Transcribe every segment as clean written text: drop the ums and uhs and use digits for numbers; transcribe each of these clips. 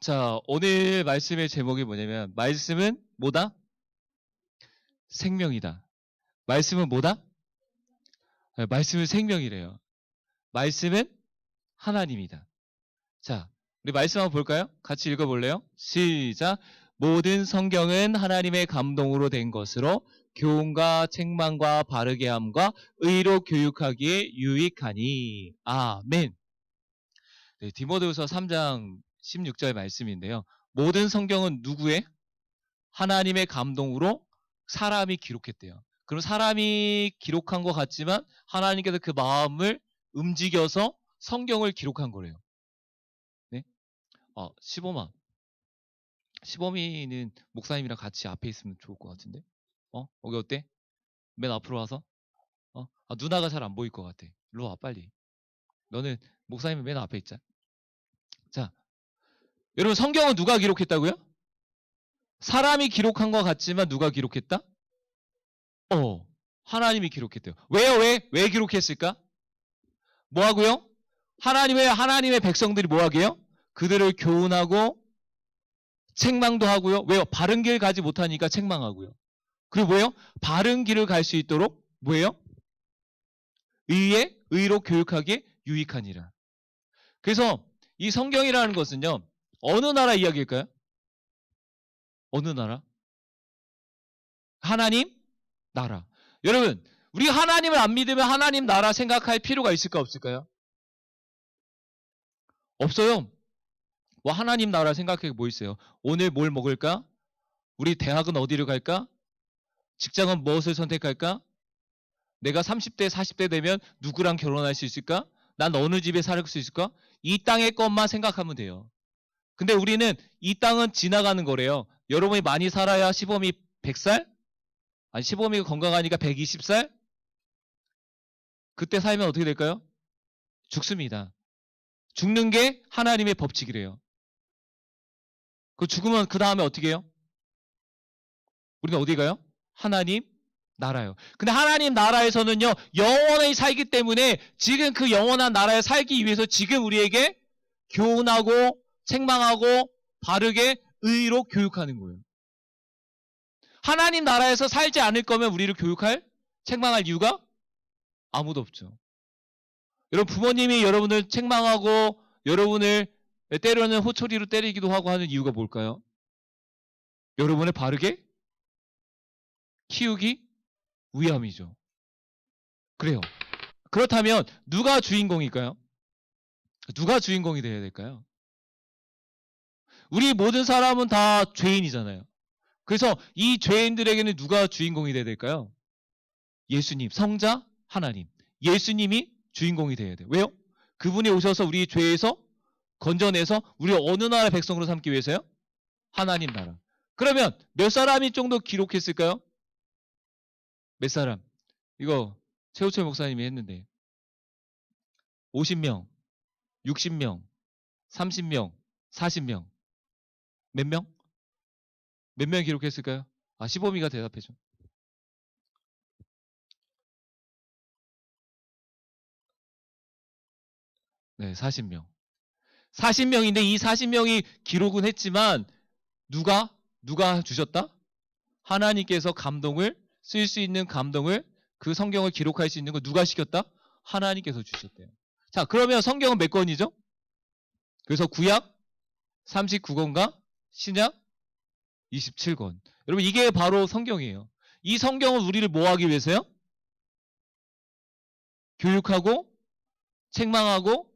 자, 오늘 말씀의 제목이 뭐냐면, 말씀은 뭐다? 생명이다. 말씀은 뭐다? 말씀은 생명이래요. 말씀은 하나님이다. 자, 우리 말씀 한번 볼까요? 같이 읽어볼래요? 시작. 모든 성경은 하나님의 감동으로 된 것으로 교훈과 책망과 바르게 함과 의로 교육하기에 유익하니. 아멘. 네, 디모데후서 3장 16절 말씀인데요. 모든 성경은 누구의? 하나님의 감동으로 사람이 기록했대요. 그럼 사람이 기록한 것 같지만 하나님께서 그 마음을 움직여서 성경을 기록한 거래요. 네? 시범아. 시범이는 목사님이랑 같이 앞에 있으면 좋을 것 같은데? 여기 어때? 맨 앞으로 와서? 누나가 잘 안 보일 것 같아. 일로 와, 빨리. 너는 목사님은 맨 앞에 있자. 자, 여러분 성경은 누가 기록했다고요? 사람이 기록한 것 같지만 누가 기록했다? 하나님이 기록했대요. 왜요? 왜 기록했을까? 뭐 하고요? 하나님의 백성들이 뭐 하게요? 그들을 교훈하고 책망도 하고요. 왜요? 바른 길 가지 못하니까 책망하고요. 그리고 뭐예요? 바른 길을 갈 수 있도록 뭐예요? 의로 교육하기에 유익하니라. 그래서 이 성경이라는 것은요. 어느 나라 이야기일까요? 어느 나라? 하나님 나라. 여러분, 우리 하나님을 안 믿으면 하나님 나라 생각할 필요가 있을까 없을까요? 없어요. 하나님 나라 생각해 뭐 있어요? 오늘 뭘 먹을까? 우리 대학은 어디로 갈까? 직장은 무엇을 선택할까? 내가 30대, 40대 되면 누구랑 결혼할 수 있을까? 난 어느 집에 살 수 있을까? 이 땅의 것만 생각하면 돼요. 근데 우리는 이 땅은 지나가는 거래요. 여러분이 많이 살아야 시범이 100살? 아니, 시범이가 건강하니까 120살? 그때 살면 어떻게 될까요? 죽습니다. 죽는 게 하나님의 법칙이래요. 그 죽으면 그 다음에 어떻게 해요? 우리는 어디 가요? 하나님 나라요. 근데 하나님 나라에서는요, 영원히 살기 때문에 지금 그 영원한 나라에 살기 위해서 지금 우리에게 교훈하고 책망하고 바르게 의로 교육하는 거예요. 하나님 나라에서 살지 않을 거면 우리를 교육할, 책망할 이유가 아무도 없죠. 여러분 부모님이 여러분을 책망하고 여러분을 때로는 호초리로 때리기도 하고 하는 이유가 뭘까요? 여러분을 바르게 키우기 위함이죠. 그래요. 그렇다면 누가 주인공일까요? 누가 주인공이 되어야 될까요? 우리 모든 사람은 다 죄인이잖아요. 그래서 이 죄인들에게는 누가 주인공이 되어야 될까요? 예수님, 성자, 하나님. 예수님이 주인공이 되어야 돼요. 왜요? 그분이 오셔서 우리 죄에서 건져내서 우리 어느 나라의 백성으로 삼기 위해서요? 하나님 나라. 그러면 몇 사람이 정도 기록했을까요? 몇 사람? 이거 최우철 목사님이 했는데 50명, 60명, 30명, 40명. 몇 명? 몇 명 기록했을까요? 시범이가 대답해줘. 네, 40명. 40명인데 이 40명이 기록은 했지만 누가 주셨다? 하나님께서 감동을 쓸 수 있는 감동을 그 성경을 기록할 수 있는 거 누가 시켰다? 하나님께서 주셨대요. 자, 그러면 성경은 몇 권이죠? 그래서 구약 39권과 신약 27권. 여러분 이게 바로 성경이에요. 이 성경은 우리를 뭐 하기 위해서요? 교육하고 책망하고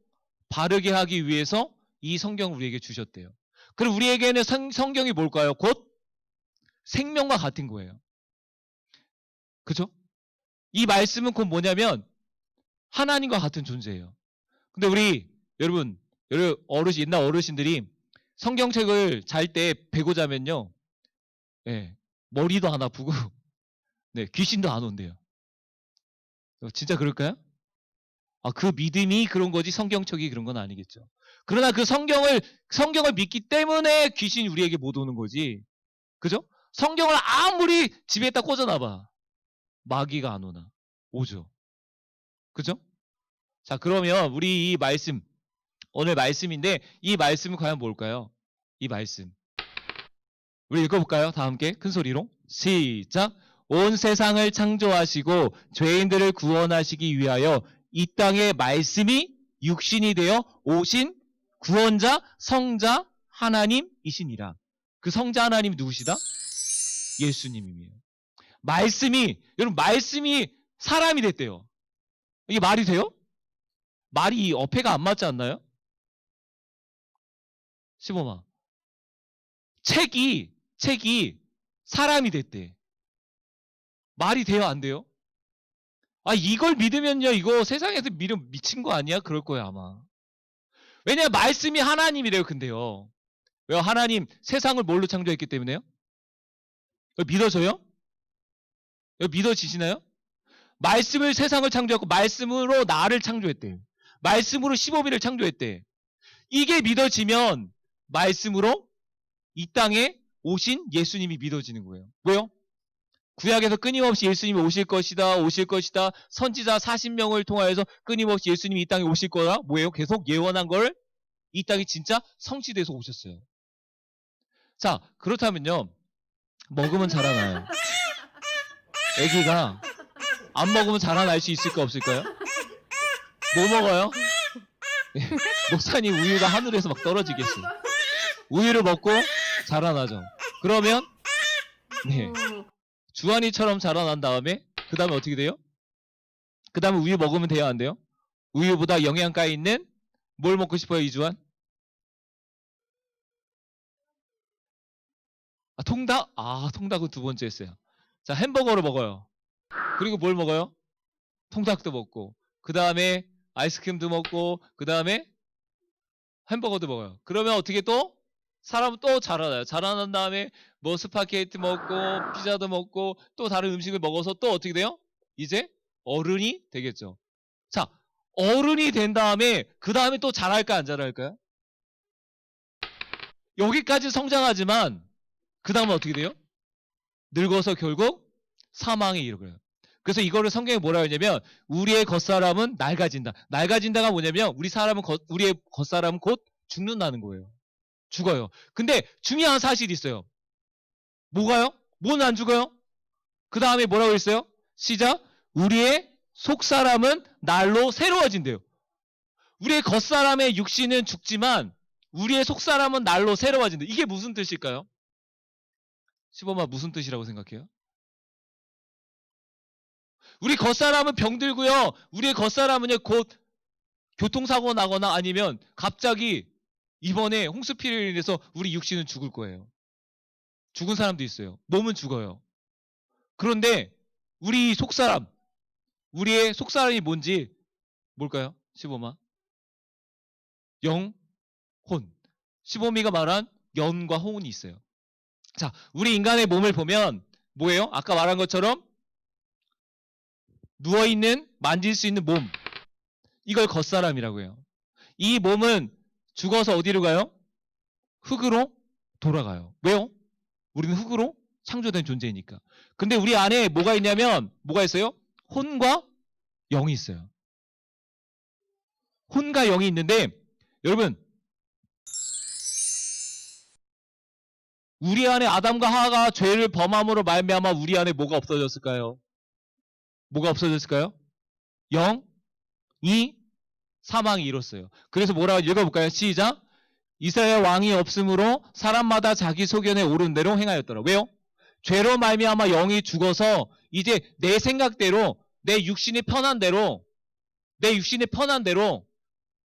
바르게 하기 위해서 이 성경을 우리에게 주셨대요. 그럼 우리에게는 성경이 뭘까요? 곧 생명과 같은 거예요. 그죠? 이 말씀은 곧 뭐냐면 하나님과 같은 존재예요. 근데 여러분 옛날 어르신들이 성경책을 잘 때 베고 자면요. 예, 머리도 안 아프고 네, 귀신도 안 온대요. 진짜 그럴까요? 그 믿음이 그런 거지 성경책이 그런 건 아니겠죠. 그러나 그 성경을 믿기 때문에 귀신이 우리에게 못 오는 거지. 그죠? 성경을 아무리 집에다 꽂아놔봐. 마귀가 안 오나? 오죠. 그죠? 자, 그러면 우리 이 말씀, 오늘 말씀인데 이 말씀은 과연 뭘까요? 이 말씀. 우리 읽어볼까요? 다 함께 큰 소리로. 시작. 온 세상을 창조하시고 죄인들을 구원하시기 위하여 이 땅에 말씀이 육신이 되어 오신 구원자, 성자 하나님이시니라. 그 성자 하나님이 누구시다? 예수님이에요. 말씀이, 여러분 말씀이 사람이 됐대요. 이게 말이 돼요? 말이 어폐가 안 맞지 않나요? 15만. 책이 사람이 됐대. 말이 돼요? 안 돼요? 아, 이걸 믿으면요, 이거 세상에서 미친 거 아니야? 그럴 거예요, 아마. 왜냐면 말씀이 하나님이래요, 근데요. 왜요? 하나님 세상을 뭘로 창조했기 때문에요? 믿어져요? 믿어지시나요? 말씀을 세상을 창조했고 말씀으로 나를 창조했대요. 말씀으로 15일을 창조했대. 이게 믿어지면 말씀으로 이 땅에 오신 예수님이 믿어지는 거예요. 왜요? 구약에서 끊임없이 예수님이 오실 것이다. 선지자 40명을 통하여서 끊임없이 예수님이 이 땅에 오실 거다. 뭐예요? 계속 예언한 걸 이 땅이 진짜 성취돼서 오셨어요. 자, 그렇다면요. 먹으면 자라나요. 애기가 안 먹으면 자라날 수 있을까 없을까요? 뭐 먹어요? 목사님 우유가 하늘에서 막 떨어지겠어요. 우유를 먹고 자라나죠. 그러면 주한이처럼 자라난 다음에 그 다음에 어떻게 돼요? 그 다음에 우유 먹으면 돼요? 안 돼요? 우유보다 영양가 있는 뭘 먹고 싶어요? 이주한? 통닭? 통닭은 두 번째 했어요. 자, 햄버거를 먹어요. 그리고 뭘 먹어요? 통닭도 먹고 그 다음에 아이스크림도 먹고 그 다음에 햄버거도 먹어요. 그러면 어떻게 또? 사람은 또 자라나요. 자라난 다음에 뭐 스파게티 먹고 피자도 먹고 또 다른 음식을 먹어서 또 어떻게 돼요? 이제 어른이 되겠죠. 자, 어른이 된 다음에 그 다음에 또 자랄까 안 자랄까요? 여기까지 성장하지만 그 다음은 어떻게 돼요? 늙어서 결국 사망에 이르고요. 그래서 이거를 성경에 뭐라 하냐면 우리의 겉사람은 낡아진다. 낡아진다가 뭐냐면 우리의 겉사람은 곧 죽는다는 거예요. 죽어요. 근데 중요한 사실이 있어요. 뭐가요? 뭐는 안 죽어요? 그 다음에 뭐라고 했어요? 시작. 우리의 속사람은 날로 새로워진대요. 우리의 겉사람의 육신은 죽지만 우리의 속사람은 날로 새로워진다. 이게 무슨 뜻일까요? 15만 무슨 뜻이라고 생각해요? 우리 겉사람은 병들고요. 우리의 겉사람은요, 곧 교통사고 나거나 아니면 갑자기 이번에 홍수피해로 인해서 우리 육신은 죽을 거예요. 죽은 사람도 있어요. 몸은 죽어요. 그런데 우리 속사람, 우리의 속사람이 뭔지 뭘까요? 15만. 영, 혼. 15미가 말한 영과 혼이 있어요. 자, 우리 인간의 몸을 보면 뭐예요? 아까 말한 것처럼 누워있는, 만질 수 있는 몸. 이걸 겉사람이라고 해요. 이 몸은 죽어서 어디로 가요? 흙으로 돌아가요. 왜요? 우리는 흙으로 창조된 존재이니까. 근데 우리 안에 뭐가 있냐면, 뭐가 있어요? 혼과 영이 있어요. 혼과 영이 있는데, 여러분, 우리 안에 아담과 하와가 죄를 범함으로 말미암아 우리 안에 뭐가 없어졌을까요? 뭐가 없어졌을까요? 영, 이, 사망이 이뤘어요. 그래서 뭐라고 읽어볼까요? 시작. 이스라엘 왕이 없으므로 사람마다 자기 소견에 옳은 대로 행하였더라. 왜요? 죄로 말미암아 영이 죽어서 이제 내 생각대로 내 육신이 편한 대로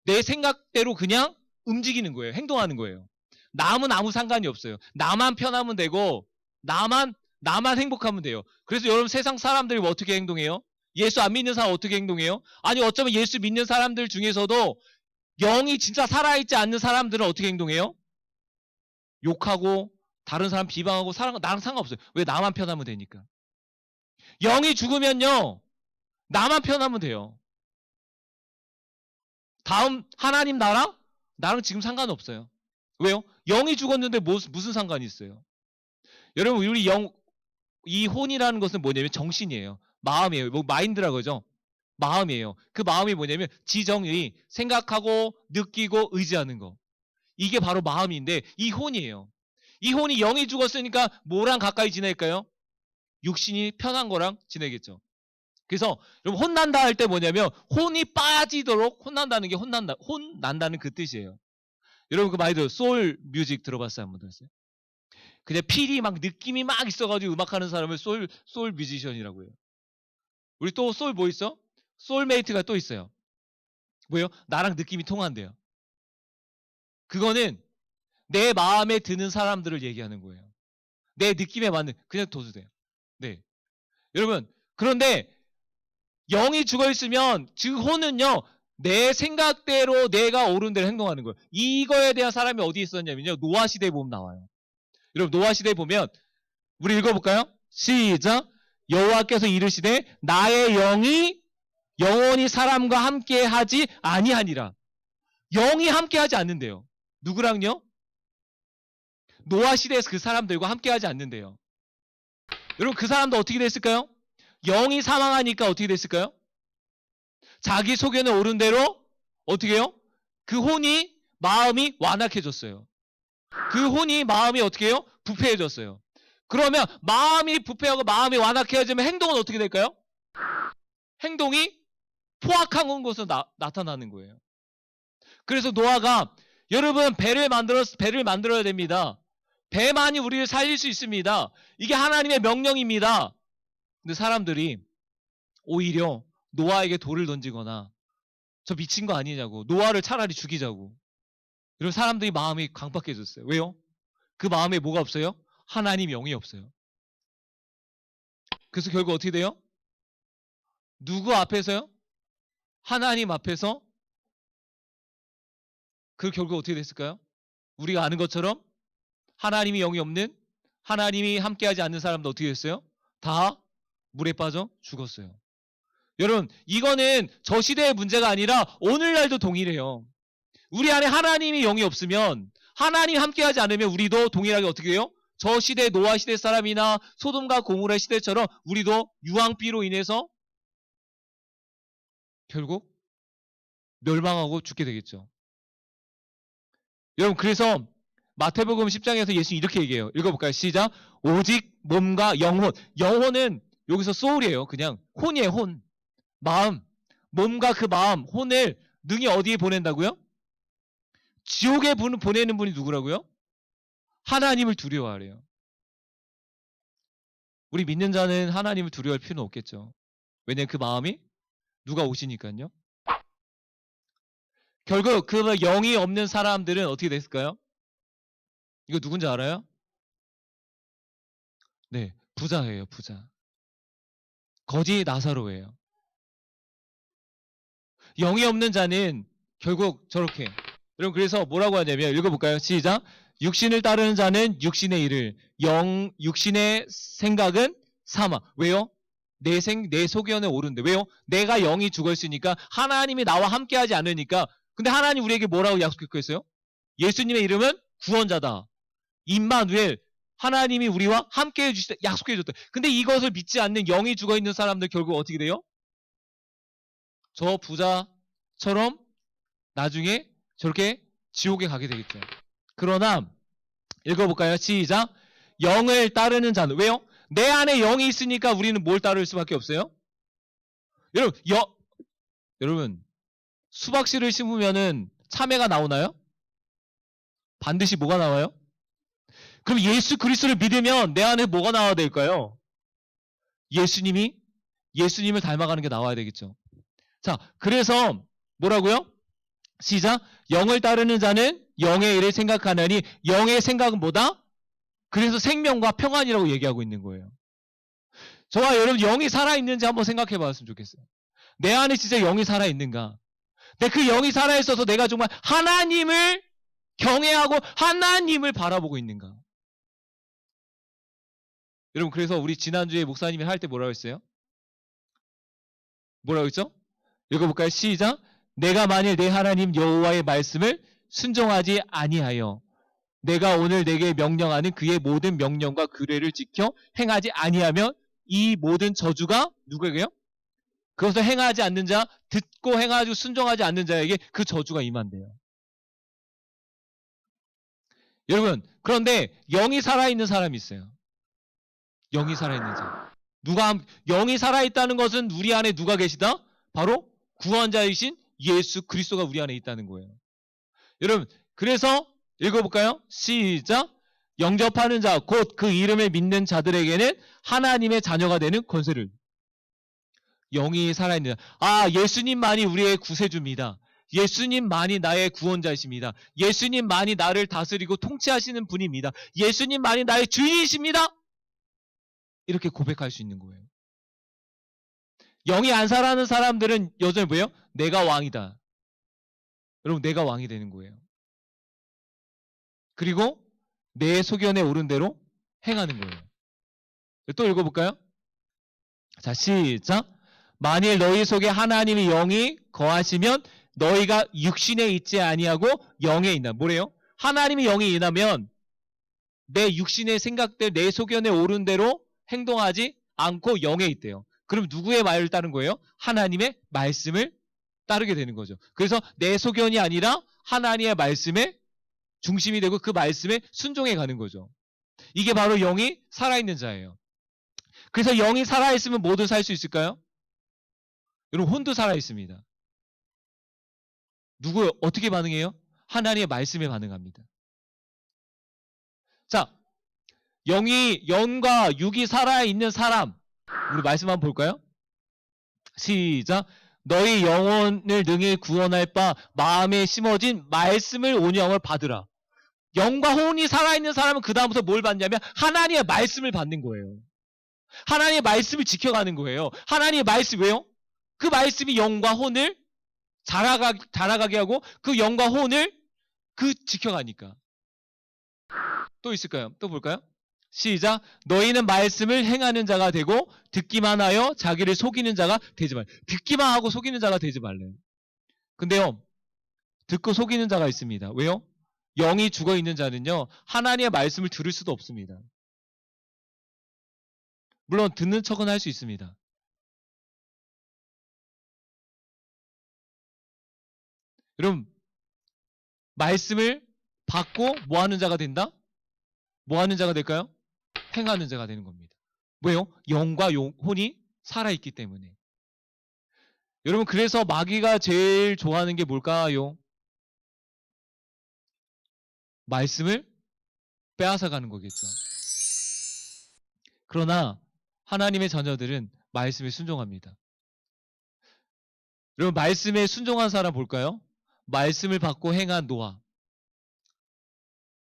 내 생각대로 그냥 움직이는 거예요. 행동하는 거예요. 남은 아무 상관이 없어요. 나만 편하면 되고 나만 행복하면 돼요. 그래서 여러분 세상 사람들이 어떻게 행동해요? 예수 안 믿는 사람 어떻게 행동해요? 아니 어쩌면 예수 믿는 사람들 중에서도 영이 진짜 살아있지 않는 사람들은 어떻게 행동해요? 욕하고 다른 사람 비방하고 나랑 상관없어요. 왜? 나만 편하면 되니까. 영이 죽으면요. 나만 편하면 돼요. 다음 하나님 나랑 지금 상관없어요. 왜요? 영이 죽었는데 무슨 상관이 있어요? 여러분 우리 이 혼이라는 것은 뭐냐면 정신이에요. 마음이에요. 뭐 마인드라고 하죠. 마음이에요. 그 마음이 뭐냐면 지정의 생각하고 느끼고 의지하는 거. 이게 바로 마음인데 이 혼이에요. 이 혼이 영이 죽었으니까 뭐랑 가까이 지낼까요? 육신이 편한 거랑 지내겠죠. 그래서 여러분 혼난다 할 때 뭐냐면 혼이 빠지도록 혼난다는 게 혼난다는 그 뜻이에요. 여러분 그 많이 소울 뮤직 들어봤어요? 한번 들었어요? 그냥 필이 막 느낌이 막 있어가지고 음악하는 사람을 소울 뮤지션이라고 해요. 우리 또 소울 뭐 있어? 소울메이트가 또 있어요. 뭐예요? 나랑 느낌이 통한대요. 그거는 내 마음에 드는 사람들을 얘기하는 거예요. 내 느낌에 맞는 그냥 둬도 돼요. 네. 여러분 그런데 영이 죽어있으면 즉 혼은요 내 생각대로 내가 옳은 대로 행동하는 거예요. 이거에 대한 사람이 어디 있었냐면요 노아시대에 보면 나와요. 여러분 노아시대에 보면 우리 읽어볼까요? 시작. 여호와께서 이르시되 나의 영이 영원히 사람과 함께 하지 아니하니라. 영이 함께 하지 않는데요. 누구랑요? 노아시대에서 그 사람들과 함께 하지 않는데요. 여러분 그 사람도 어떻게 됐을까요? 영이 사망하니까 어떻게 됐을까요? 자기 속에는 옳은 대로 어떻게 해요? 그 혼이 마음이 완악해졌어요. 그 혼이 마음이 어떻게 해요? 부패해졌어요. 그러면 마음이 부패하고 마음이 완악해지면 행동은 어떻게 될까요? 행동이 포악한 것으로 나타나는 거예요. 그래서 노아가 여러분 배를 만들어야 됩니다. 배만이 우리를 살릴 수 있습니다. 이게 하나님의 명령입니다. 근데 사람들이 오히려 노아에게 돌을 던지거나 저 미친 거 아니냐고 노아를 차라리 죽이자고 이런 사람들이 마음이 강박해졌어요. 왜요? 그 마음에 뭐가 없어요? 하나님 영이 없어요. 그래서 결국 어떻게 돼요? 누구 앞에서요? 하나님 앞에서 그 결국 어떻게 됐을까요? 우리가 아는 것처럼 하나님이 영이 없는 하나님이 함께하지 않는 사람도 어떻게 됐어요? 다 물에 빠져 죽었어요. 여러분 이거는 저 시대의 문제가 아니라 오늘날도 동일해요. 우리 안에 하나님이 영이 없으면 하나님 함께하지 않으면 우리도 동일하게 어떻게 해요? 저 시대 노아 시대 사람이나 소돔과 고모라 시대처럼 우리도 유황비로 인해서 결국 멸망하고 죽게 되겠죠. 여러분 그래서 마태복음 10장에서 예수님이 이렇게 얘기해요. 읽어볼까요? 시작. 오직 몸과 영혼. 영혼은 여기서 소울이에요. 그냥 혼이에요. 혼. 마음. 몸과 그 마음, 혼을 능히 어디에 보낸다고요? 지옥에 보내는 분이 누구라고요? 하나님을 두려워하래요. 우리 믿는 자는 하나님을 두려워할 필요는 없겠죠. 왜냐하면 그 마음이 누가 오시니까요. 결국 그 영이 없는 사람들은 어떻게 됐을까요? 이거 누군지 알아요? 네, 부자예요, 부자. 거지 나사로예요. 영이 없는 자는 결국 저렇게. 여러분 그래서 뭐라고 하냐면 읽어볼까요? 시작. 육신을 따르는 자는 육신의 일을, 육신의 생각은 사망. 왜요? 내 속에 오른데. 왜요? 내가 영이 죽어있으니까 하나님이 나와 함께하지 않으니까. 근데 하나님 우리에게 뭐라고 약속했어요? 예수님의 이름은 구원자다. 임마누엘. 하나님이 우리와 함께해 주시다. 약속해 줬다. 근데 이것을 믿지 않는 영이 죽어있는 사람들 결국 어떻게 돼요? 저 부자처럼 나중에 저렇게 지옥에 가게 되겠죠. 그러나 읽어볼까요? 시작. 영을 따르는 자는 왜요? 내 안에 영이 있으니까 우리는 뭘 따를 수밖에 없어요? 여러분 수박씨를 심으면은 참외가 나오나요? 반드시 뭐가 나와요? 그럼 예수 그리스도를 믿으면 내 안에 뭐가 나와야 될까요? 예수님을 닮아가는 게 나와야 되겠죠. 자, 그래서 뭐라고요? 시작. 영을 따르는 자는 영의 일을 생각하나니 영의 생각은 뭐다? 그래서 생명과 평안이라고 얘기하고 있는 거예요. 저와 여러분 영이 살아있는지 한번 생각해 봤으면 좋겠어요. 내 안에 진짜 영이 살아있는가? 근데 그 영이 살아있어서 내가 정말 하나님을 경외하고 하나님을 바라보고 있는가? 여러분 그래서 우리 지난주에 목사님이 할 때 뭐라고 했어요? 뭐라고 했죠? 읽어볼까요? 시작. 내가 만일 내 하나님 여호와의 말씀을 순종하지 아니하여 내가 오늘 내게 명령하는 그의 모든 명령과 규례를 지켜 행하지 아니하면 이 모든 저주가 누구에게요? 그것을 행하지 않는 자, 듣고 행하지 순종하지 않는 자에게 그 저주가 임한대요. 여러분, 그런데 영이 살아있는 사람이 있어요. 영이 살아있는 자. 영이 살아있다는 것은 우리 안에 누가 계시다? 바로 구원자이신 예수 그리스도가 우리 안에 있다는 거예요. 여러분, 그래서 읽어볼까요? 시작. 영접하는 자, 곧 그 이름을 믿는 자들에게는 하나님의 자녀가 되는 권세를. 영이 살아있는 자. 예수님만이 우리의 구세주입니다. 예수님만이 나의 구원자이십니다. 예수님만이 나를 다스리고 통치하시는 분입니다. 예수님만이 나의 주인이십니다. 이렇게 고백할 수 있는 거예요. 영이 안 살아는 사람들은 여전히 뭐예요? 내가 왕이다. 여러분, 내가 왕이 되는 거예요. 그리고 내 소견에 오른 대로 행하는 거예요. 또 읽어볼까요? 자, 시작. 만일 너희 속에 하나님의 영이 거하시면 너희가 육신에 있지 아니하고 영에 있나. 뭐래요? 하나님의 영이 임하면 내 육신의 생각들, 내 소견에 오른 대로 행동하지 않고 영에 있대요. 그럼 누구의 말을 따른 거예요? 하나님의 말씀을 따르게 되는 거죠. 그래서 내 소견이 아니라 하나님의 말씀에 중심이 되고 그 말씀에 순종해 가는 거죠. 이게 바로 영이 살아있는 자예요. 그래서 영이 살아있으면 모두 살 수 있을까요? 여러분, 혼도 살아있습니다. 어떻게 반응해요? 하나님의 말씀에 반응합니다. 자, 영과 육이 살아있는 사람, 우리 말씀 한번 볼까요? 시작. 너희 영혼을 능히 구원할 바 마음에 심어진 말씀을 온유함을 받으라. 영과 혼이 살아있는 사람은 그 다음부터 뭘 받냐면 하나님의 말씀을 받는 거예요. 하나님의 말씀을 지켜가는 거예요. 하나님의 말씀, 왜요? 그 말씀이 영과 혼을 자라가게 하고 그 영과 혼을 지켜가니까. 또 있을까요? 또 볼까요? 시작. 너희는 말씀을 행하는 자가 되고 듣기만 하여 자기를 속이는 자가 되지 말라. 듣기만 하고 속이는 자가 되지 말래요. 근데요, 듣고 속이는 자가 있습니다. 왜요? 영이 죽어있는 자는요, 하나님의 말씀을 들을 수도 없습니다. 물론 듣는 척은 할 수 있습니다. 여러분, 말씀을 받고 뭐 하는 자가 된다? 뭐 하는 자가 될까요? 행하는 자가 되는 겁니다. 왜요? 영과 혼이 살아있기 때문에. 여러분, 그래서 마귀가 제일 좋아하는 게 뭘까요? 말씀을 빼앗아가는 거겠죠. 그러나 하나님의 자녀들은 말씀에 순종합니다. 여러분, 말씀에 순종한 사람 볼까요? 말씀을 받고 행한 노아.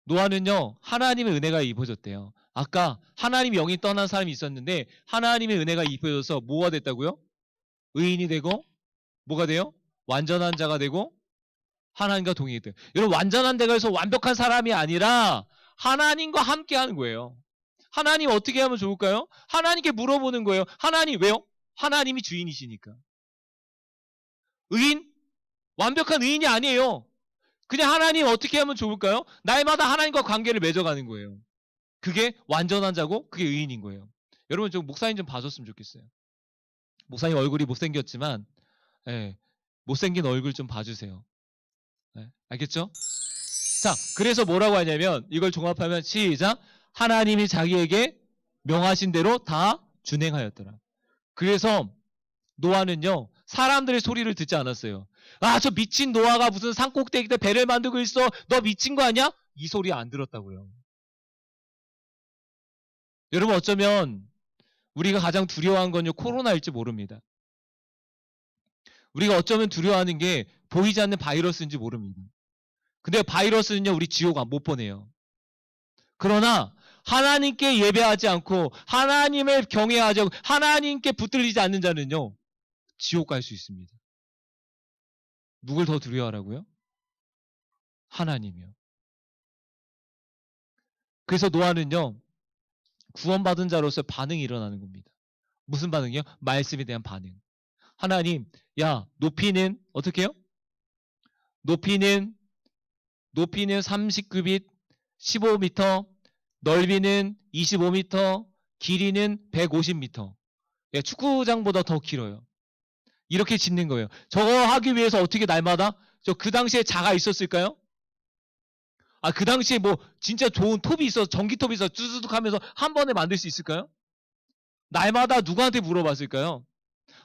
노아는요, 하나님의 은혜가 입어졌대요. 아까 하나님의 영이 떠난 사람이 있었는데 하나님의 은혜가 입어져서 뭐가 됐다고요? 의인이 되고 뭐가 돼요? 완전한 자가 되고 하나님과 동행했대요. 여러분, 완전한 자가 돼서 완벽한 사람이 아니라 하나님과 함께 하는 거예요. 하나님 어떻게 하면 좋을까요? 하나님께 물어보는 거예요. 하나님, 왜요? 하나님이 주인이시니까. 완벽한 의인이 아니에요. 그냥 하나님 어떻게 하면 좋을까요? 날마다 하나님과 관계를 맺어가는 거예요. 그게 완전한 자고 그게 의인인 거예요. 여러분, 좀 목사님 좀 봐줬으면 좋겠어요. 목사님 얼굴이 못생겼지만 못생긴 얼굴 좀 봐주세요. 알겠죠? 자, 그래서 뭐라고 하냐면 이걸 종합하면 시작. 하나님이 자기에게 명하신 대로 다 준행하였더라. 그래서 노아는요, 사람들의 소리를 듣지 않았어요. 저 미친 노아가 무슨 산꼭대기 때 배를 만들고 있어. 너 미친 거 아니야? 이 소리 안 들었다고요. 여러분, 어쩌면 우리가 가장 두려워한 건요, 코로나일지 모릅니다. 우리가 어쩌면 두려워하는 게 보이지 않는 바이러스인지 모릅니다. 근데 바이러스는요, 우리 지옥 못 보내요. 그러나 하나님께 예배하지 않고 하나님을 경외하지 않고 하나님께 붙들리지 않는 자는요, 지옥 갈 수 있습니다. 누굴 더 두려워하라고요? 하나님이요. 그래서 노아는요, 구원받은 자로서 반응이 일어나는 겁니다. 무슨 반응이요? 말씀에 대한 반응. 하나님, 높이는 어떻게 해요? 높이는 39빛 15m, 넓이는 25m, 길이는 150m. 축구장보다 더 길어요. 이렇게 짓는 거예요. 저거 하기 위해서 어떻게 날마다 그 당시에 자가 있었을까요? 그 당시에 뭐 진짜 좋은 톱이 있어서 전기톱이 있어서 쭈쭈둑 하면서 한 번에 만들 수 있을까요? 날마다 누구한테 물어봤을까요?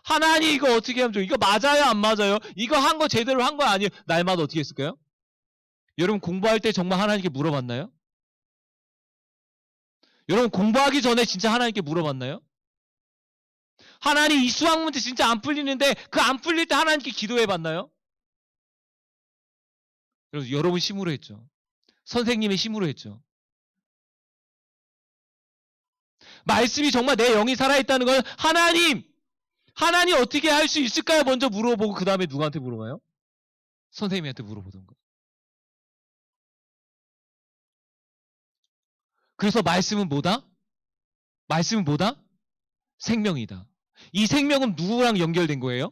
하나님 이거 어떻게 하면 좋아요? 이거 맞아요 안 맞아요? 이거 한 거 제대로 한 거 아니에요? 날마다 어떻게 했을까요? 여러분 공부할 때 정말 하나님께 물어봤나요? 여러분 공부하기 전에 진짜 하나님께 물어봤나요? 하나님 이 수학 문제 진짜 안 풀리는데 그 안 풀릴 때 하나님께 기도해 봤나요? 여러분 힘으로 했죠. 선생님의 힘으로 했죠. 말씀이 정말 내 영이 살아있다는 건 하나님 어떻게 할 수 있을까요? 먼저 물어보고 그 다음에 누구한테 물어봐요? 선생님한테 물어보던가. 그래서 말씀은 뭐다? 말씀은 뭐다? 생명이다. 이 생명은 누구랑 연결된 거예요?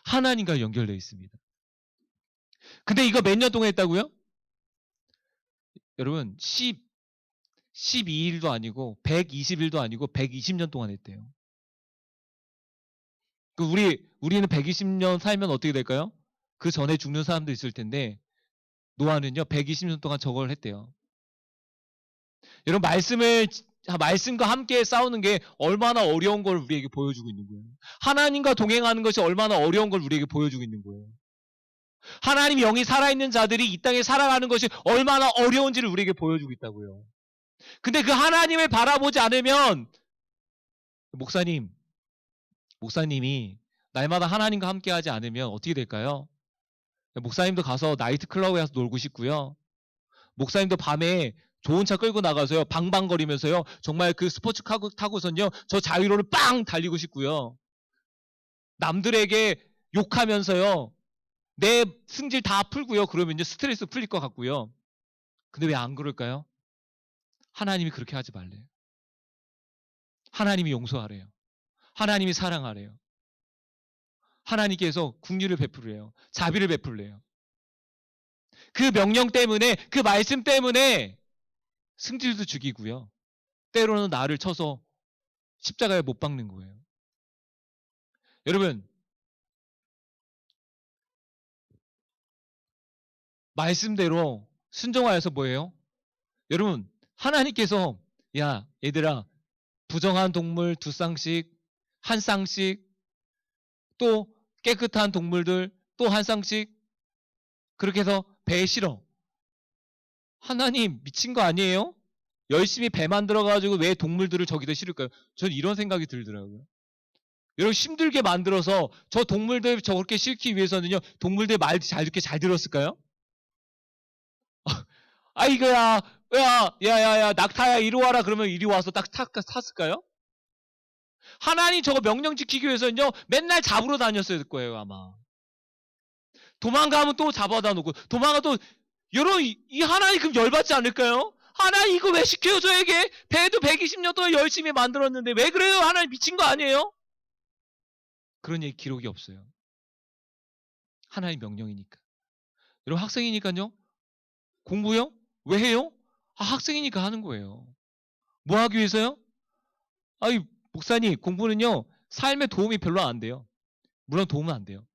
하나님과 연결되어 있습니다. 근데 이거 몇 년 동안 했다고요? 여러분 12일도 아니고 120일도 아니고 120년 동안 했대요. 우리는 120년 살면 어떻게 될까요? 그 전에 죽는 사람도 있을 텐데 노아는요 120년 동안 저걸 했대요. 여러분 말씀과 함께 싸우는 게 얼마나 어려운 걸 우리에게 보여주고 있는 거예요. 하나님과 동행하는 것이 얼마나 어려운 걸 우리에게 보여주고 있는 거예요. 하나님 영이 살아있는 자들이 이 땅에 살아가는 것이 얼마나 어려운지를 우리에게 보여주고 있다고요. 근데 그 하나님을 바라보지 않으면 목사님이 날마다 하나님과 함께 하지 않으면 어떻게 될까요? 목사님도 가서 나이트클럽에 가서 놀고 싶고요. 목사님도 밤에 좋은 차 끌고 나가서요. 방방거리면서요. 정말 그 스포츠 타고선요. 저 자유로를 빵 달리고 싶고요. 남들에게 욕하면서요. 내 승질 다 풀고요. 그러면 이제 스트레스 풀릴 것 같고요. 근데 왜 안 그럴까요? 하나님이 그렇게 하지 말래요. 하나님이 용서하래요. 하나님이 사랑하래요. 하나님께서 긍휼을 베풀으래요. 자비를 베풀래요. 그 명령 때문에 그 말씀 때문에 승질도 죽이고요. 때로는 나를 쳐서 십자가에 못 박는 거예요. 여러분 말씀대로 순종하여서 뭐예요? 여러분 하나님께서 야 얘들아 부정한 동물 2쌍씩 1쌍씩 또 깨끗한 동물들 또 1쌍씩 그렇게 해서 배에 실어. 하나님 미친 거 아니에요? 열심히 배 만들어가지고 왜 동물들을 저기다 실을까요? 전 이런 생각이 들더라고요. 여러분 힘들게 만들어서 저 동물들 저렇게 싣기 위해서는요. 동물들 말 잘 듣게 잘 들었을까요? 이거야 야야야 낙타야 이리 와라 그러면 이리 와서 딱 탔을까요? 하나님 저거 명령 지키기 위해서는요. 맨날 잡으러 다녔을 거예요 아마. 도망가면 또 잡아다 놓고 도망가도 여러분 이 하나님 그럼 열받지 않을까요? 하나님 이거 왜 시켜요 저에게? 배도 120년 동안 열심히 만들었는데 왜 그래요? 하나님 미친 거 아니에요? 그런 얘기 기록이 없어요. 하나님 명령이니까. 여러분 학생이니까요. 공부요? 왜 해요? 학생이니까 하는 거예요. 뭐 하기 위해서요? 목사님 공부는요. 삶에 도움이 별로 안 돼요. 물론 도움은 안 돼요.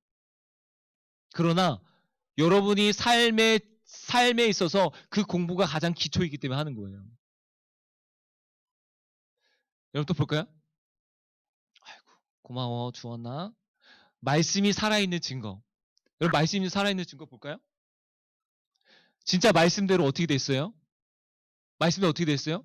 그러나 여러분이 삶에 있어서 그 공부가 가장 기초이기 때문에 하는 거예요. 여러분 또 볼까요? 아이고 고마워 주원아. 말씀이 살아있는 증거. 여러분 말씀이 살아있는 증거 볼까요? 진짜 말씀대로 어떻게 됐어요? 말씀대로 어떻게 됐어요?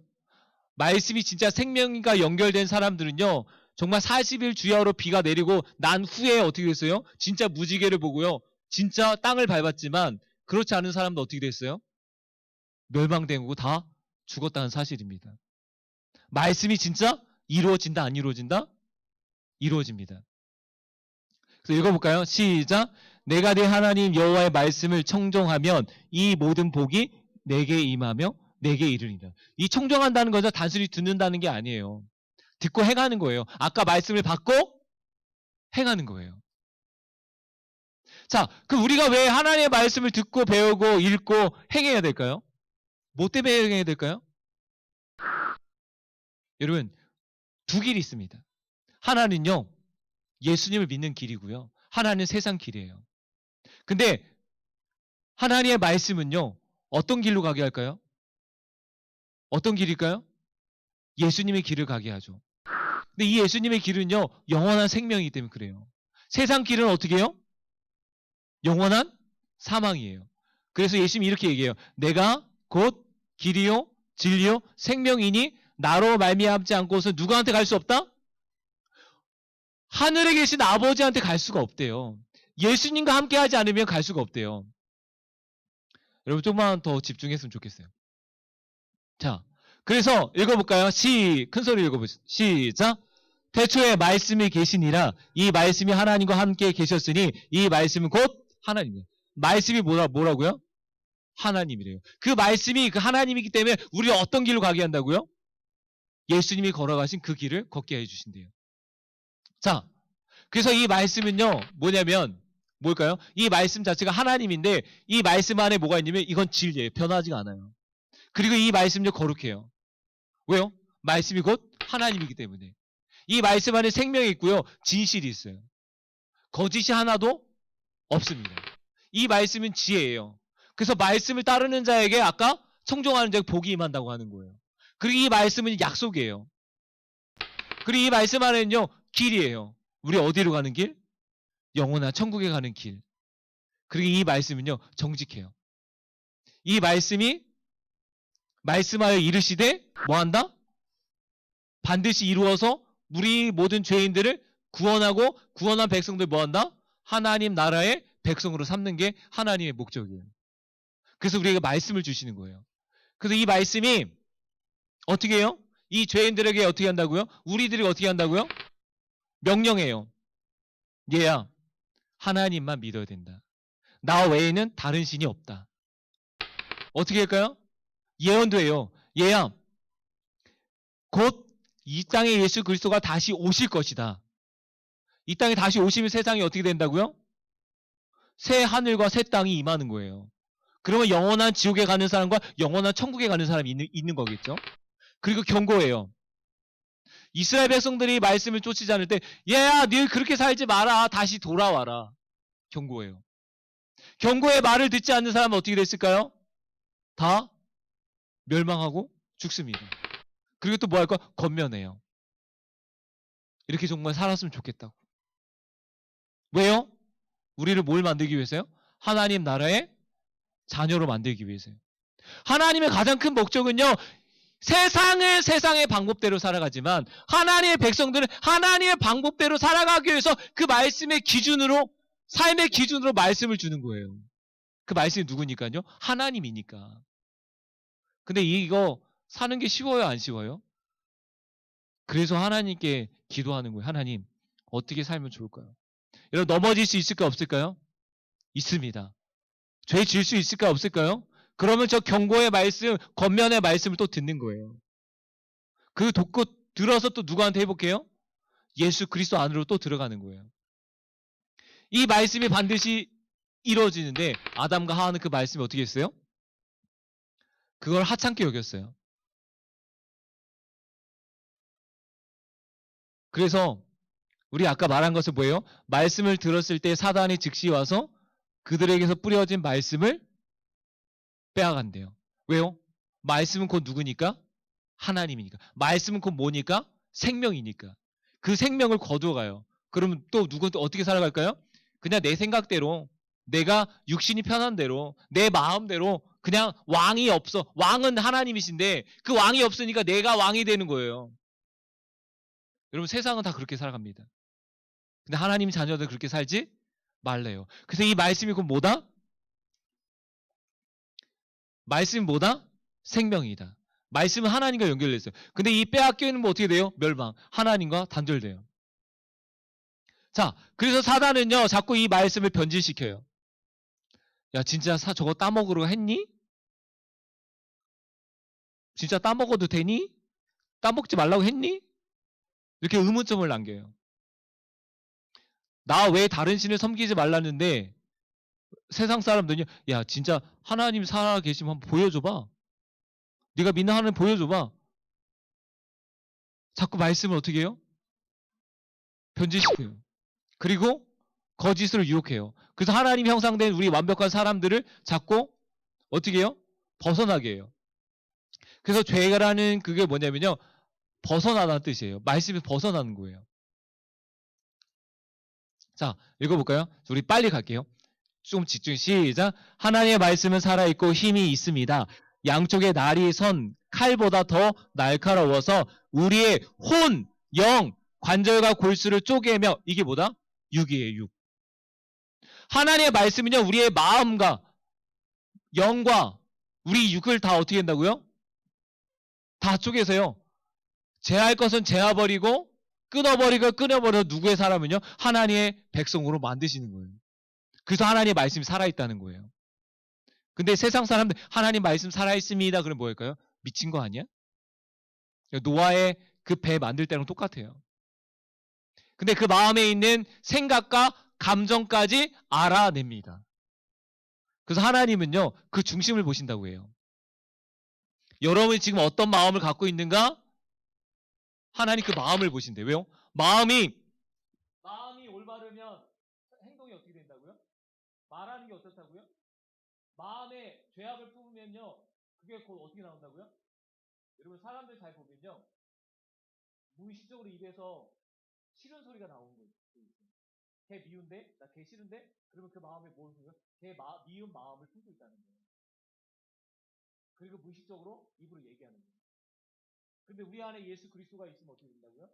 말씀이 진짜 생명과 연결된 사람들은요. 정말 40일 주야로 비가 내리고 난 후에 어떻게 됐어요? 진짜 무지개를 보고요. 진짜 땅을 밟았지만 그렇지 않은 사람도 어떻게 됐어요? 멸망된 거고 다 죽었다는 사실입니다. 말씀이 진짜 이루어진다 안 이루어진다? 이루어집니다. 그래서 읽어볼까요? 시작. 내가 내 하나님 여호와의 말씀을 청종하면 이 모든 복이 내게 임하며 내게 이르리라. 이 청종한다는 것은 단순히 듣는다는 게 아니에요. 듣고 행하는 거예요. 아까 말씀을 받고 행하는 거예요. 자, 그럼 우리가 왜 하나님의 말씀을 듣고 배우고 읽고 행해야 될까요? 뭐 때문에 행해야 될까요? 여러분, 두 길이 있습니다. 하나는요, 예수님을 믿는 길이고요. 하나는 세상 길이에요. 근데 하나님의 말씀은요, 어떤 길로 가게 할까요? 어떤 길일까요? 예수님의 길을 가게 하죠. 근데 이 예수님의 길은요, 영원한 생명이기 때문에 그래요. 세상 길은 어떻게 해요? 영원한 사망이에요. 그래서 예수님이 이렇게 얘기해요. 내가 곧 길이요, 진리요, 생명이니 나로 말미암지 않고서 누구한테 갈 수 없다? 하늘에 계신 아버지한테 갈 수가 없대요. 예수님과 함께 하지 않으면 갈 수가 없대요. 여러분 좀만 더 집중했으면 좋겠어요. 자, 그래서 읽어볼까요? 큰 소리 읽어보세요. 시작. 태초에 말씀이 계시니라. 이 말씀이 하나님과 함께 계셨으니 이 말씀은 곧 하나님이에요. 말씀이 뭐라고요? 하나님이래요. 그 말씀이 그 하나님이기 때문에 우리를 어떤 길로 가게 한다고요? 예수님이 걸어가신 그 길을 걷게 해주신대요. 자, 그래서 이 말씀은요, 뭘까요? 이 말씀 자체가 하나님인데 이 말씀 안에 뭐가 있냐면 이건 진리예요. 변하지가 않아요. 그리고 이 말씀은요, 거룩해요. 왜요? 말씀이 곧 하나님이기 때문에. 이 말씀 안에 생명이 있고요, 진실이 있어요. 거짓이 하나도 없습니다. 이 말씀은 지혜예요. 그래서 말씀을 따르는 자에게 아까 청종하는 자에게 복이 임한다고 하는 거예요. 그리고 이 말씀은 약속이에요. 그리고 이 말씀 안에는요, 길이에요. 우리 어디로 가는 길? 영원한 천국에 가는 길. 그리고 이 말씀은요, 정직해요. 이 말씀이 말씀하여 이르시되 뭐한다? 반드시 이루어서 우리 모든 죄인들을 구원하고 구원한 백성들 뭐한다? 하나님 나라의 백성으로 삼는 게 하나님의 목적이에요. 그래서 우리에게 말씀을 주시는 거예요. 그래서 이 말씀이 어떻게 해요? 이 죄인들에게 어떻게 한다고요? 우리들이 어떻게 한다고요? 명령해요. 얘야, 하나님만 믿어야 된다. 나 외에는 다른 신이 없다. 어떻게 할까요? 예언도 해요. 얘야, 곧 이 땅에 예수 그리스도가 다시 오실 것이다. 이 땅에 다시 오시면 세상이 어떻게 된다고요? 새 하늘과 새 땅이 임하는 거예요. 그러면 영원한 지옥에 가는 사람과 영원한 천국에 가는 사람이 있는 거겠죠? 그리고 경고해요. 이스라엘 백성들이 말씀을 쫓지 않을 때 얘야, 너 그렇게 살지 마라. 다시 돌아와라. 경고해요. 경고의 말을 듣지 않는 사람은 어떻게 됐을까요? 다 멸망하고 죽습니다. 그리고 또 뭐 할까? 권면해요. 이렇게 정말 살았으면 좋겠다고. 왜요? 우리를 뭘 만들기 위해서요? 하나님 나라의 자녀로 만들기 위해서요. 하나님의 가장 큰 목적은요, 세상을 세상의 방법대로 살아가지만 하나님의 백성들은 하나님의 방법대로 살아가기 위해서 그 말씀의 기준으로, 삶의 기준으로 말씀을 주는 거예요. 그 말씀이 누구니까요? 하나님이니까. 근데 이거 사는 게 쉬워요, 안 쉬워요? 그래서 하나님께 기도하는 거예요. 하나님, 어떻게 살면 좋을까요? 여러분, 넘어질 수 있을까 없을까요? 있습니다. 죄 질 수 있을까 없을까요? 그러면 저 경고의 말씀, 권면의 말씀을 또 듣는 거예요. 그 듣고 들어서 또 누구한테 해볼게요? 예수 그리스도 안으로 또 들어가는 거예요. 이 말씀이 반드시 이루어지는데 아담과 하와는 그 말씀이 어떻게 했어요? 그걸 하찮게 여겼어요. 그래서 우리 아까 말한 것은 뭐예요? 말씀을 들었을 때 사단이 즉시 와서 그들에게서 뿌려진 말씀을 빼앗간대요. 왜요? 말씀은 곧 누구니까? 하나님이니까. 말씀은 곧 뭐니까? 생명이니까. 그 생명을 거두어가요. 그러면 또 누구한테 어떻게 살아갈까요? 그냥 내 생각대로, 내가 육신이 편한 대로, 내 마음대로 그냥 왕이 없어. 왕은 하나님이신데 그 왕이 없으니까 내가 왕이 되는 거예요. 여러분, 세상은 다 그렇게 살아갑니다. 근데 하나님 자녀들 그렇게 살지 말래요. 그래서 이 말씀이 곧 뭐다? 말씀이 뭐다? 생명이다. 말씀은 하나님과 연결되어 있어요. 근데 이 빼앗기는 뭐 어떻게 돼요? 멸망. 하나님과 단절돼요. 자, 그래서 사단은요, 자꾸 이 말씀을 변질시켜요. 야, 진짜 저거 따먹으러 했니? 진짜 따먹어도 되니? 따먹지 말라고 했니? 이렇게 의문점을 남겨요. 나 왜 다른 신을 섬기지 말라는데 세상 사람들은요, 야, 진짜 하나님 살아 계시면 한번 보여줘봐. 네가 믿는 하나님 보여줘봐. 자꾸 말씀을 어떻게 해요? 변질시켜요. 그리고 거짓으로 유혹해요. 그래서 하나님 형상된 우리 완벽한 사람들을 자꾸 어떻게 해요? 벗어나게 해요. 그래서 죄라는 그게 뭐냐면요. 벗어나다는 뜻이에요. 말씀이 벗어나는 거예요. 자, 읽어볼까요? 우리 빨리 갈게요. 좀 집중, 시작. 하나님의 말씀은 살아있고 힘이 있습니다. 양쪽에 날이 선 칼보다 더 날카로워서 우리의 혼, 영, 관절과 골수를 쪼개며, 이게 뭐다? 육이에요, 육. 하나님의 말씀은요, 우리의 마음과 영과 우리 육을 다 어떻게 한다고요? 다 쪼개서요. 제할 것은 제어버리고 끊어버리고 끊어버려 누구의 사람은요? 하나님의 백성으로 만드시는 거예요. 그래서 하나님의 말씀이 살아있다는 거예요. 근데 세상 사람들 하나님 말씀 살아있습니다. 그럼 뭐일까요? 미친 거 아니야? 노아의 그 배 만들 때랑 똑같아요. 근데 그 마음에 있는 생각과 감정까지 알아냅니다. 그래서 하나님은요, 그 중심을 보신다고 해요. 여러분이 지금 어떤 마음을 갖고 있는가? 하나님 그 마음을 보신대요. 왜요? 마음이 올바르면 행동이 어떻게 된다고요? 말하는 게 어떻다고요? 마음에 죄악을 품으면요, 그게 곧 어떻게 나온다고요? 여러분 사람들 잘 보면요, 무의식적으로 입에서 싫은 소리가 나오는 거예요. 걔 미운데? 나 걔 싫은데? 그러면 그 마음에 뭘 품어요? 걔 미운 마음을 품고 있다는 거예요. 그리고 무의식적으로 입으로 얘기하는 거예요. 근데 우리 안에 예수 그리스도가 있으면 어떻게 된다고요?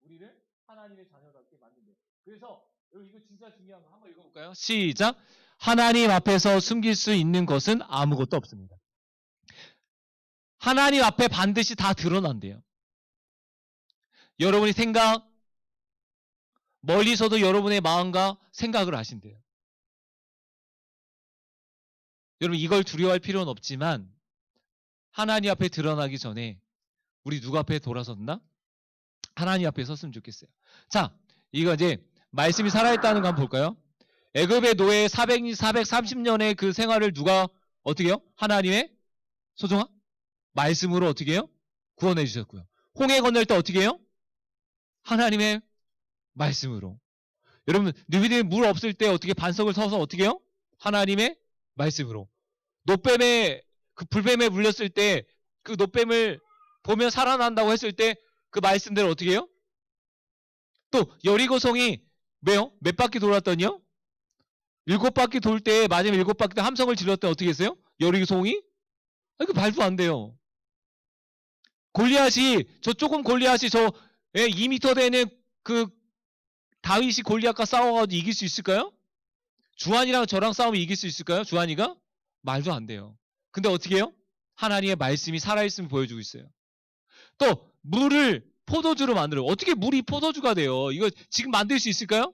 우리를 하나님의 자녀답게 만든대요. 그래서 여러분 이거 진짜 중요한 거 한번 읽어볼까요? 시작. 하나님 앞에서 숨길 수 있는 것은 아무것도 없습니다. 하나님 앞에 반드시 다 드러난대요. 여러분이 생각, 멀리서도 여러분의 마음과 생각을 아신대요. 여러분 이걸 두려워할 필요는 없지만 하나님 앞에 드러나기 전에 우리 누구 앞에 돌아섰나? 하나님 앞에 섰으면 좋겠어요. 자, 이거 이제 말씀이 살아있다는 거 한번 볼까요? 애굽의 노예 430년의 그 생활을 누가 어떻게 해요? 하나님의 소중한 말씀으로 어떻게 해요? 구원해 주셨고요. 홍해 건널 때 어떻게 해요? 하나님의 말씀으로. 여러분 느비들이 물 없을 때 어떻게 반석을 서서 어떻게 해요? 하나님의 말씀으로. 노뱀에 그 불뱀에 물렸을 때 그 노뱀을 보면 살아난다고 했을 때 그 말씀대로 어떻게 해요? 또 여리고성이 왜요? 몇 바퀴 돌았더니요? 7바퀴 돌 때 마지막 7바퀴 때 함성을 질렀더니 어떻게 했어요? 여리고성이? 그 말도 안 돼요. 골리앗이 저 조금 골리앗이 저 2m 되는 그 다윗이 골리앗과 싸워가지고 이길 수 있을까요? 주한이랑 저랑 싸우면 이길 수 있을까요? 주한이가? 말도 안 돼요. 근데 어떻게 해요? 하나님의 말씀이 살아있음을 보여주고 있어요. 또 물을 포도주로 만들어요. 어떻게 물이 포도주가 돼요? 이거 지금 만들 수 있을까요?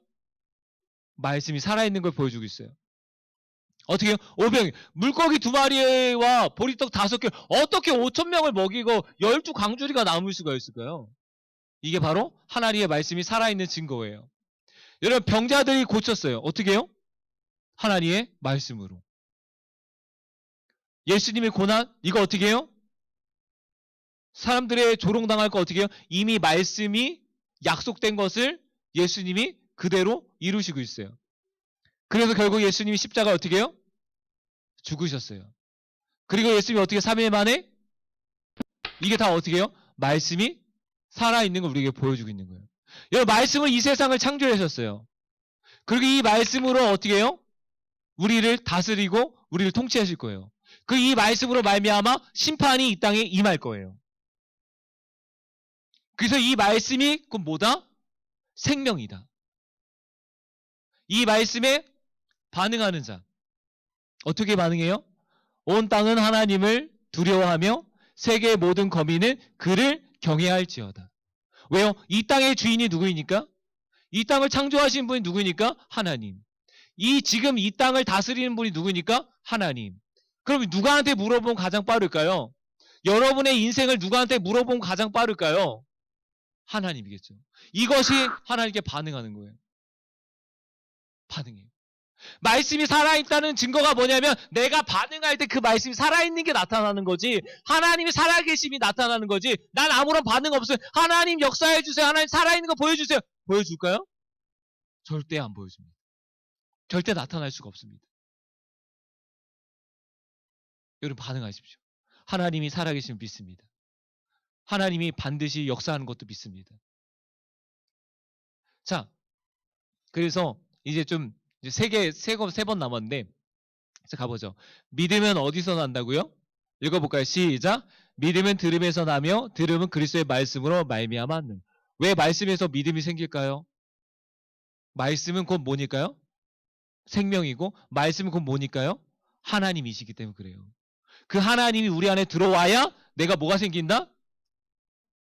말씀이 살아있는 걸 보여주고 있어요. 어떻게 해요? 오병이 물고기 2마리와 보리떡 5개 어떻게 5,000명을 먹이고 12강줄이가 남을 수가 있을까요? 이게 바로 하나님의 말씀이 살아있는 증거예요. 여러분 병자들이 고쳤어요. 어떻게 해요? 하나님의 말씀으로. 예수님의 고난 이거 어떻게 해요? 사람들의 조롱당할 거 어떻게 해요? 이미 말씀이 약속된 것을 예수님이 그대로 이루시고 있어요. 그래서 결국 예수님이 십자가 어떻게 해요? 죽으셨어요. 그리고 예수님이 어떻게 3일 만에 이게 다 어떻게 해요? 말씀이 살아있는 걸 우리에게 보여주고 있는 거예요. 여러분 말씀은 이 세상을 창조하셨어요. 그리고 이 말씀으로 어떻게 해요? 우리를 다스리고 우리를 통치하실 거예요. 그 이 말씀으로 말미암아 심판이 이 땅에 임할 거예요. 그래서 이 말씀이 그 뭐다? 생명이다. 이 말씀에 반응하는 자. 어떻게 반응해요? 온 땅은 하나님을 두려워하며 세계의 모든 거민은 그를 경외할지어다. 왜요? 이 땅의 주인이 누구입니까? 이 땅을 창조하신 분이 누구입니까? 하나님. 지금 이 땅을 다스리는 분이 누구입니까? 하나님. 그럼 누구한테 물어보면 가장 빠를까요? 여러분의 인생을 누구한테 물어보면 가장 빠를까요? 하나님이겠죠. 이것이 하나님께 반응하는 거예요. 반응해요. 말씀이 살아있다는 증거가 뭐냐면 내가 반응할 때 그 말씀이 살아있는 게 나타나는 거지 하나님이 살아계심이 나타나는 거지 난 아무런 반응 없어요. 하나님 역사해주세요. 하나님 살아있는 거 보여주세요. 보여줄까요? 절대 안 보여줍니다. 절대 나타날 수가 없습니다. 여러분 반응하십시오. 하나님이 살아계시면 믿습니다. 하나님이 반드시 역사하는 것도 믿습니다. 자, 그래서 이제 좀 이제 세 번 남았는데 이제 가보죠. 믿음은 어디서 난다고요? 읽어볼까요? 시작. 믿음은 들음에서 나며 들음은 그리스도의 말씀으로 말미암아 는. 왜 말씀에서 믿음이 생길까요? 말씀은 곧 뭐니까요? 생명이고 말씀은 곧 뭐니까요? 하나님이시기 때문에 그래요. 그 하나님이 우리 안에 들어와야 내가 뭐가 생긴다?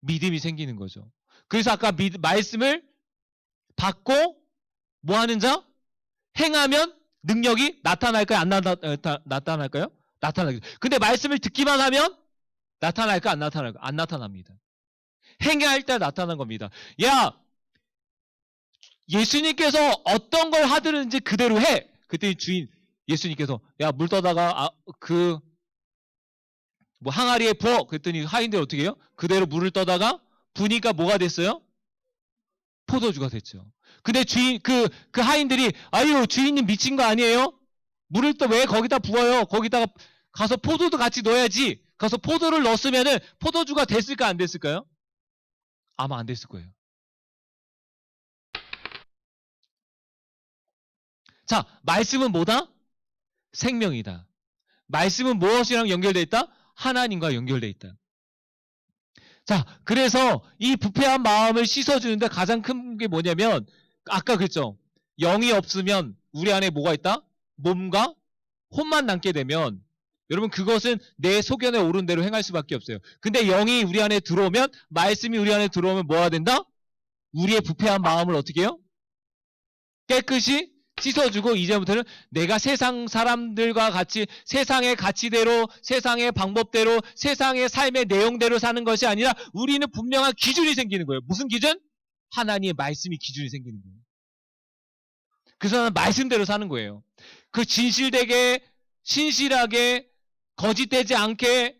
믿음이 생기는 거죠. 그래서 아까 말씀을 받고 뭐 하는 자? 행하면 능력이 나타날까요? 안 나타날까요? 나타나겠죠. 근데 말씀을 듣기만 하면 나타날까? 안 나타날까? 안 나타납니다. 행해야 할 때 나타난 겁니다. 야, 예수님께서 어떤 걸 하든지 그대로 해. 그때 주인 예수님께서 야, 물 떠다가 뭐 항아리에 부어. 그랬더니 하인들 어떻게 해요? 그대로 물을 떠다가 부니까 뭐가 됐어요? 포도주가 됐죠. 근데 그 하인들이 아유, 주인님 미친 거 아니에요? 물을 또 왜 거기다 부어요? 거기다가 가서 포도도 같이 넣어야지. 가서 포도를 넣었으면은 포도주가 됐을까 안 됐을까요? 아마 안 됐을 거예요. 자, 말씀은 뭐다? 생명이다. 말씀은 무엇이랑 연결되어 있다? 하나님과 연결되어 있다. 자, 그래서 이 부패한 마음을 씻어주는데 가장 큰 게 뭐냐면 아까 그랬죠. 영이 없으면 우리 안에 뭐가 있다? 몸과 혼만 남게 되면 여러분 그것은 내 소견에 오른 대로 행할 수밖에 없어요. 근데 영이 우리 안에 들어오면 말씀이 우리 안에 들어오면 뭐가 된다? 우리의 부패한 마음을 어떻게 해요? 깨끗이 씻어주고 이제부터는 내가 세상 사람들과 같이 세상의 가치대로 세상의 방법대로 세상의 삶의 내용대로 사는 것이 아니라 우리는 분명한 기준이 생기는 거예요. 무슨 기준? 하나님의 말씀이 기준이 생기는 거예요. 그래서 나는 말씀대로 사는 거예요. 그 진실되게 신실하게 거짓되지 않게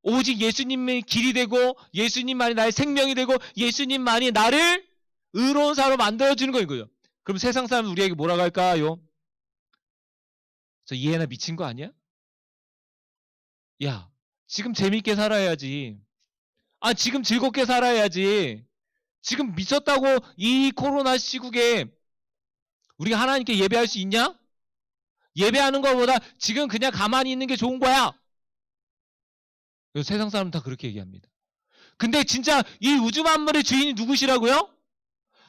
오직 예수님의 길이 되고 예수님만이 나의 생명이 되고 예수님만이 나를 의로운 사람으로 만들어주는 거예요. 그럼 세상 사람은 우리에게 뭐라고 할까요? 저 이해나 미친 거 아니야? 야, 지금 재밌게 살아야지. 아, 지금 즐겁게 살아야지. 지금 미쳤다고 이 코로나 시국에 우리가 하나님께 예배할 수 있냐? 예배하는 것보다 지금 그냥 가만히 있는 게 좋은 거야. 세상 사람은 다 그렇게 얘기합니다. 근데 진짜 이 우주 만물의 주인이 누구시라고요?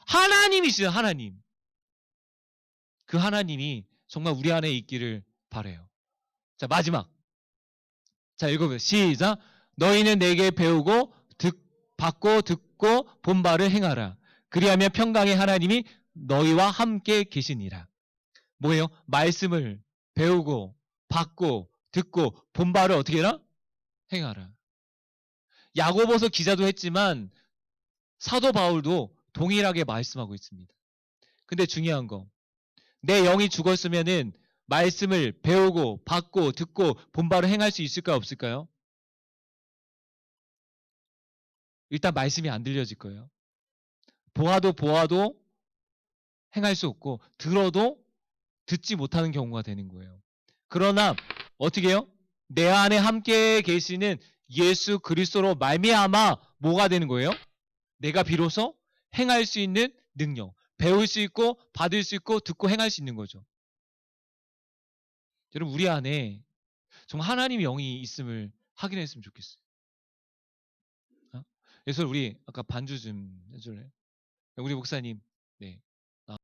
하나님이시죠, 하나님. 그 하나님이 정말 우리 안에 있기를 바라요. 자, 마지막. 자, 읽어보세요. 시작. 너희는 내게 배우고 받고 듣고 본 바를 행하라. 그리하면 평강의 하나님이 너희와 함께 계시니라. 뭐예요? 말씀을 배우고 받고 듣고 본 바를 어떻게 해라? 행하라. 야고보서 기자도 했지만 사도 바울도 동일하게 말씀하고 있습니다. 근데 중요한 거, 내 영이 죽었으면은 말씀을 배우고 받고 듣고 본 바를 행할 수 있을까요? 없을까요? 일단 말씀이 안 들려질 거예요. 보아도 행할 수 없고 들어도 듣지 못하는 경우가 되는 거예요. 그러나 어떻게 해요? 내 안에 함께 계시는 예수 그리스도로 말미암아 뭐가 되는 거예요? 내가 비로소 행할 수 있는 능력, 배울 수 있고 받을 수 있고 듣고 행할 수 있는 거죠. 여러분 우리 안에 정말 하나님의 영이 있음을 확인했으면 좋겠어요. 그래서 우리 아까 반주 좀 해줄래요? 우리 목사님, 네.